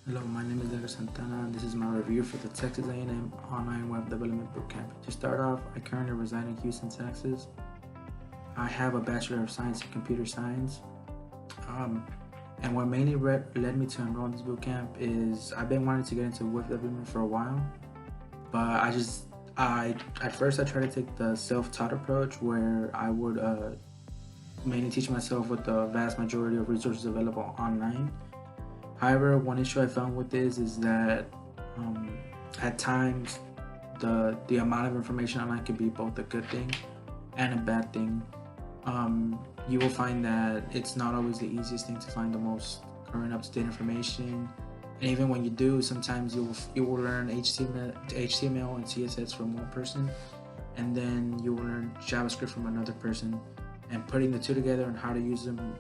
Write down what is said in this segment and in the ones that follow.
Hello, my name is Edgar Santana, and this is my review for the Texas A&M Online Web Development Bootcamp. To start off, I currently reside in Houston, Texas. I have a Bachelor of Science in Computer Science. And what mainly led me to enroll in this bootcamp is I've been wanting to get into web development for a while, but at first I tried to take the self-taught approach where I would mainly teach myself with the vast majority of resources available online. However, one issue I found with this is that at times the amount of information online can be both a good thing and a bad thing. You will find that it's not always the easiest thing to find the most current up-to-date information, and even when you do, sometimes you will learn HTML and CSS from one person, and then you will learn JavaScript from another person, and putting the two together and how to use them,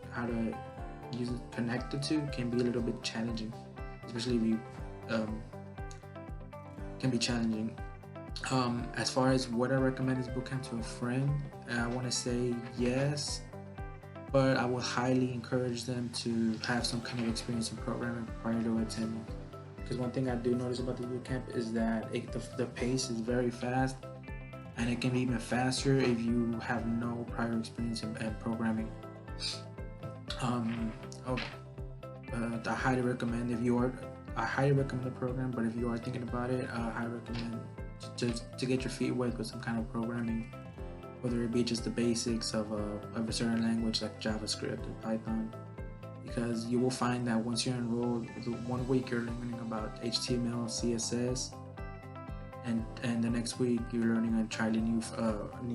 connect the two can be a little bit challenging, especially if you can be challenging. As far as would I recommend this bootcamp to a friend, I want to say yes, but I would highly encourage them to have some kind of experience in programming prior to attending. Because one thing I do notice about the bootcamp is that the pace is very fast, and it can be even faster if you have no prior experience in programming. I highly recommend I highly recommend the program, but if you are thinking about it, I highly recommend to get your feet wet with some kind of programming, whether it be just the basics of a certain language like JavaScript or Python, because you will find that once you're enrolled, the 1 week you're learning about HTML, CSS, and the next week you're learning an entirely new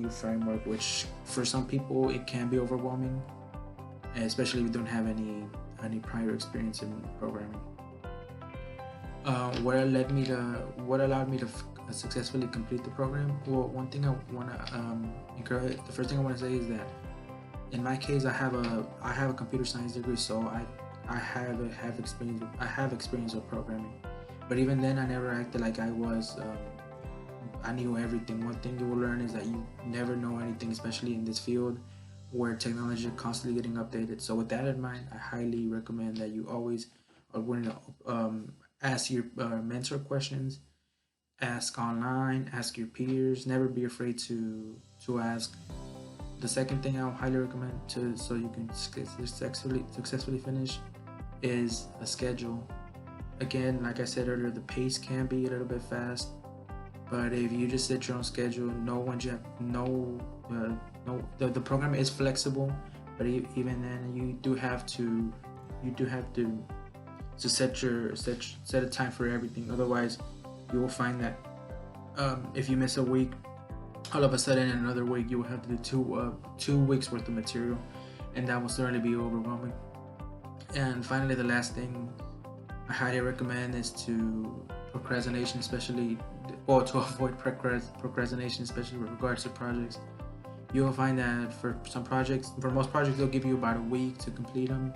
framework, which for some people it can be overwhelming, especially if you don't have any prior experience in programming. What allowed me to successfully complete the program? Well, one thing I want to encourage. The first thing I want to say is that in my case, I have a computer science degree, so I have experience with programming. But even then, I never acted like I knew everything. One thing you will learn is that you never know anything, especially in this field where technology is constantly getting updated. So with that in mind, I highly recommend that you always are willing to ask your mentor questions, ask online, ask your peers. Never be afraid to ask. The second thing I'll highly recommend so you can successfully finish is a schedule. Again, like I said earlier, the pace can be a little bit fast, but if you just set your own schedule, the program is flexible, but even then you do have to set a time for everything. Otherwise, you will find that if you miss a week, all of a sudden in another week you will have to do 2 weeks worth of material, and that will certainly be overwhelming. And finally, the last thing I highly recommend is to procrastination, to avoid procrastination, especially with regards to projects. You will find that for most projects, they'll give you about a week to complete them,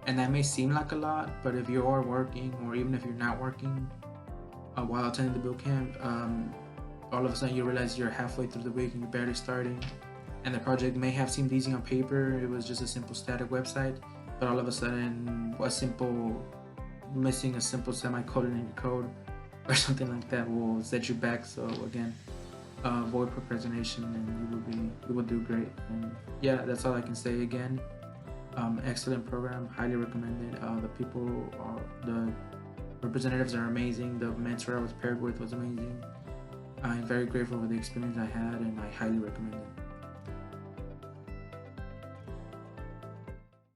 and that may seem like a lot, but if you are working, or even if you're not working while attending the bootcamp, all of a sudden you realize you're halfway through the week and you're barely starting, and the project may have seemed easy on paper. It was just a simple static website, but all of a sudden missing a simple semicolon in your code or something like that will set you back. So again, avoid procrastination and you will do great. And yeah, that's all I can say. Again, excellent program, highly recommended. The representatives are amazing. The mentor I was paired with was amazing. I'm very grateful for the experience I had, and I highly recommend it.